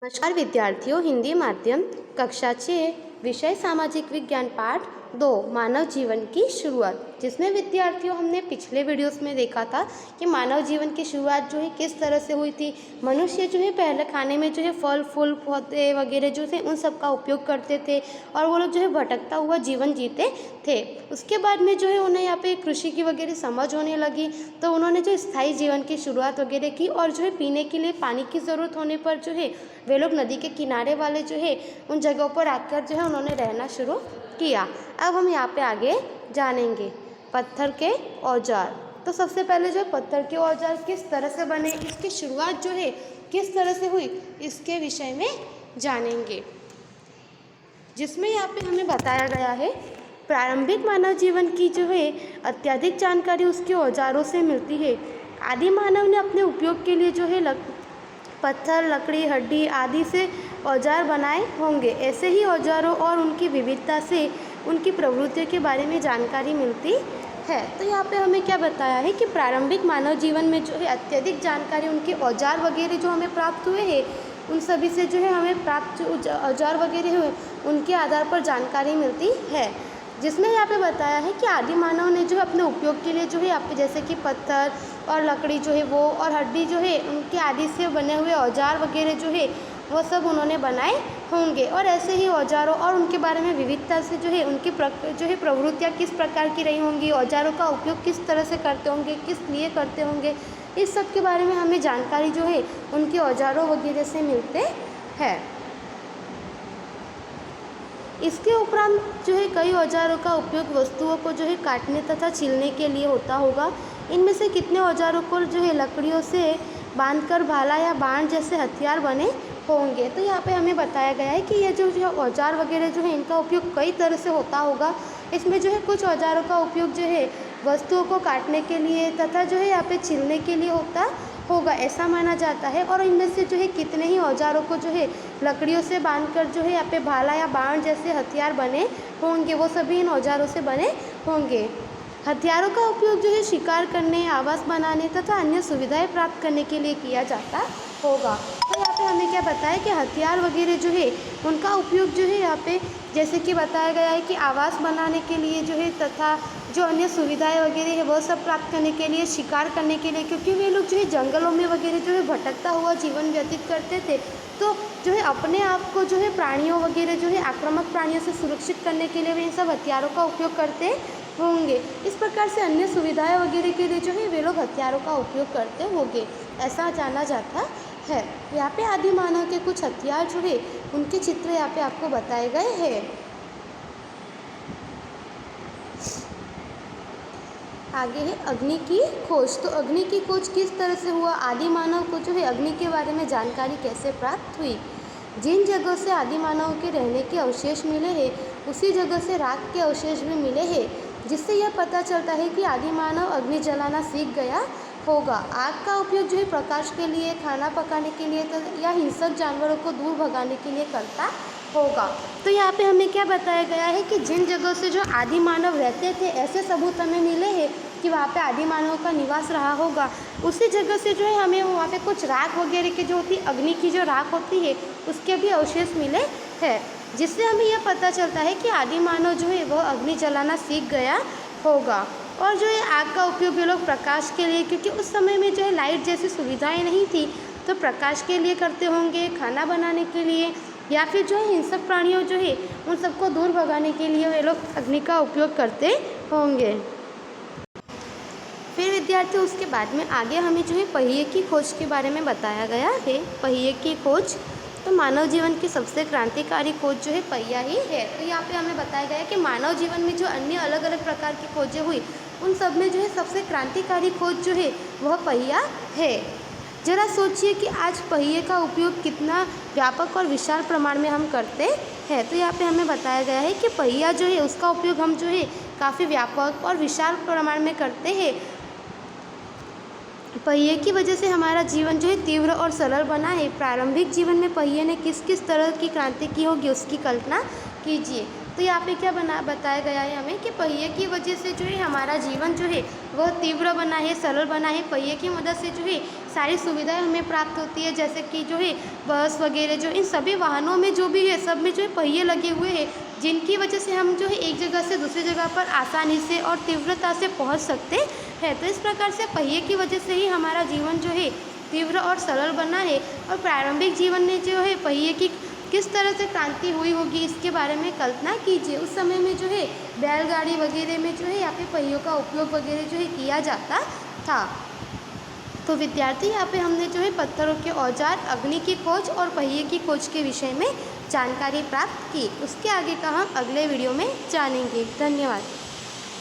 नमस्कार विद्यार्थियों, हिंदी माध्यम कक्षा 6 विषय सामाजिक विज्ञान पाठ 2 मानव जीवन की शुरुआत, जिसमें विद्यार्थियों हमने पिछले वीडियोस में देखा था कि मानव जीवन की शुरुआत जो है किस तरह से हुई थी। मनुष्य जो है पहले खाने में जो है फल फूल पौधे वगैरह जो थे उन सब का उपयोग करते थे और वो लोग जो है भटकता हुआ जीवन जीते थे। उसके बाद में जो है उन्हें यहाँ पे कृषि की वगैरह समझ होने लगी, तो उन्होंने जो स्थायी जीवन की शुरुआत वगैरह की और जो है पीने के लिए पानी की ज़रूरत होने पर जो है वे लोग नदी के किनारे वाले जो है उन जगहों पर आकर जो है उन्होंने रहना शुरू किया। अब हम यहाँ पे आगे जानेंगे पत्थर के औजार। तो सबसे पहले जो पत्थर के औजार किस तरह से बने, इसकी शुरुआत जो है किस तरह से हुई, इसके विषय में जानेंगे, जिसमें यहाँ पे हमें बताया गया है प्रारंभिक मानव जीवन की जो है अत्यधिक जानकारी उसके औजारों से मिलती है। आदि मानव ने अपने उपयोग के लिए जो है पत्थर, लकड़ी, हड्डी आदि से औजार बनाए होंगे। ऐसे ही औजारों और उनकी विविधता से उनकी प्रवृत्तियों के बारे में जानकारी मिलती है। तो यहाँ पे हमें क्या बताया है कि प्रारंभिक मानव जीवन में जो है अत्यधिक जानकारी उनके औजार वगैरह जो हमें प्राप्त हुए हैं उन सभी से जो है हमें प्राप्त जो औजार वगैरह हुए उनके आधार पर जानकारी मिलती है। जिसमें यहाँ पे बताया है कि आदि मानव ने जो है अपने उपयोग के लिए जो है यहाँ पे जैसे कि पत्थर और लकड़ी जो है वो और हड्डी जो है उनके आदि से बने हुए औजार वगैरह जो है वो सब उन्होंने बनाए होंगे। और ऐसे ही औजारों और उनके बारे में विविधता से जो है उनकी जो है प्रवृत्तियाँ किस प्रकार की रही होंगी, औजारों का उपयोग किस तरह से करते होंगे, किस लिए करते होंगे, इस सब के बारे में हमें जानकारी जो है उनके औजारों वगैरह से मिलते हैं। इसके उपरांत जो है कई औजारों का उपयोग वस्तुओं को जो है काटने तथा छीलने के लिए होता होगा। इनमें से कितने औजारों को जो है लकड़ियों से बांधकर भाला या बाण जैसे हथियार बने होंगे। तो यहाँ पे हमें बताया गया है कि ये जो औजार वगैरह जो है इनका उपयोग कई तरह से होता होगा। इसमें जो है कुछ औजारों का उपयोग जो है वस्तुओं को काटने के लिए तथा जो है यहाँ पे छीलने के लिए होता होगा, ऐसा माना जाता है। और इनमें से जो है कितने ही औजारों को जो है लकड़ियों से बांधकर जो है यहाँ पे भाला या बाण जैसे हथियार बने होंगे, वो सभी इन औजारों से बने होंगे। हथियारों का उपयोग जो है शिकार करने, आवास बनाने तथा अन्य सुविधाएं प्राप्त करने के लिए किया जाता होगा। तो यहाँ पे हमें क्या बताया कि हथियार वगैरह जो है उनका उपयोग जो है यहाँ पे जैसे कि बताया गया है कि आवास बनाने के लिए जो है तथा जो अन्य सुविधाएं वगैरह है वो सब प्राप्त करने के लिए, शिकार करने के लिए, क्योंकि वे लोग जो है जंगलों में वगैरह जो है भटकता हुआ जीवन व्यतीत करते थे, तो जो है अपने आप को जो है प्राणियों वगैरह जो है आक्रामक प्राणियों से सुरक्षित करने के लिए वे इन सब हथियारों का उपयोग करते होंगे। इस प्रकार से अन्य सुविधाएं वगैरह के लिए जो है वे लोग हथियारों का उपयोग करते होंगे, ऐसा जाना जाता है। यहाँ पे आदि मानव के कुछ हथियार जो है उनके चित्र यहाँ पे आपको बताए गए हैं। आगे है अग्नि की खोज। तो अग्नि की खोज किस तरह से हुआ, आदि मानव को जो है अग्नि के बारे में जानकारी कैसे प्राप्त हुई। जिन जगहों से आदि मानव के रहने के अवशेष मिले हैं उसी जगह से राख के अवशेष भी मिले हैं, जिससे यह पता चलता है कि आदि मानव अग्नि जलाना सीख गया होगा। आग का उपयोग जो है प्रकाश के लिए, खाना पकाने के लिए या हिंसक जानवरों को दूर भगाने के लिए करता होगा। तो यहाँ पे हमें क्या बताया गया है कि जिन जगहों से जो आदि मानव रहते थे ऐसे सबूत हमें मिले हैं कि वहाँ पे आदि मानव का निवास रहा होगा। उसी जगह से जो है हमें वहाँ पे कुछ राख वगैरह की जो होती अग्नि की जो राख होती है उसके भी अवशेष मिले हैं, जिससे हमें यह पता चलता है कि आदि मानव जो है वह अग्नि जलाना सीख गया होगा। और जो है आग का उपयोग ये लोग प्रकाश के लिए, क्योंकि उस समय में जो है लाइट जैसी सुविधाएं नहीं थी, तो प्रकाश के लिए करते होंगे, खाना बनाने के लिए, या फिर जो है हिंसक प्राणियों जो है उन सबको दूर भगाने के लिए वे लोग अग्नि का उपयोग करते होंगे। फिर विद्यार्थी उसके बाद में आगे हमें जो है पहिए की खोज के बारे में बताया गया है। पहिए की खोज, तो मानव जीवन की सबसे क्रांतिकारी खोज जो है पहिया ही है। तो यहाँ पे हमें बताया गया है कि मानव जीवन में जो अन्य अलग अलग प्रकार की खोजें हुई उन सब में जो है सबसे क्रांतिकारी खोज जो है वह पहिया है। जरा सोचिए कि आज पहिए का उपयोग कितना व्यापक और विशाल प्रमाण में हम करते हैं। तो यहाँ पे हमें बताया गया है कि पहिया जो है उसका उपयोग हम जो है काफ़ी व्यापक और विशाल प्रमाण में करते हैं। पहिए की वजह से हमारा जीवन जो है तीव्र और सरल बना है। प्रारंभिक जीवन में पहिए ने किस किस तरह की क्रांति की होगी उसकी कल्पना कीजिए। तो यहाँ पे क्या बताया गया है हमें कि पहिए की वजह से जो है हमारा जीवन जो है वह तीव्र बना है, सरल बना है। पहिए की मदद से जो है सारी सुविधाएं हमें प्राप्त होती है, जैसे कि जो है बस वगैरह, जो इन सभी वाहनों में जो भी है सब में जो है पहिए लगे हुए हैं, जिनकी वजह से हम जो है एक जगह से दूसरी जगह पर आसानी से और तीव्रता से पहुंच सकते हैं। तो इस प्रकार से पहिए की वजह से ही हमारा जीवन जो है तीव्र और सरल बना है। और प्रारंभिक जीवन में जो है पहिए की किस तरह से क्रांति हुई होगी, इसके बारे में कल्पना कीजिए। उस समय में जो है बैलगाड़ी वगैरह में जो है यहाँ पे पहियों का उपयोग वगैरह जो है किया जाता था। तो विद्यार्थी यहाँ पे हमने जो है पत्थरों के औजार, अग्नि की खोज और पहिए की खोज के विषय में जानकारी प्राप्त की। उसके आगे का हम अगले वीडियो में जानेंगे। धन्यवाद।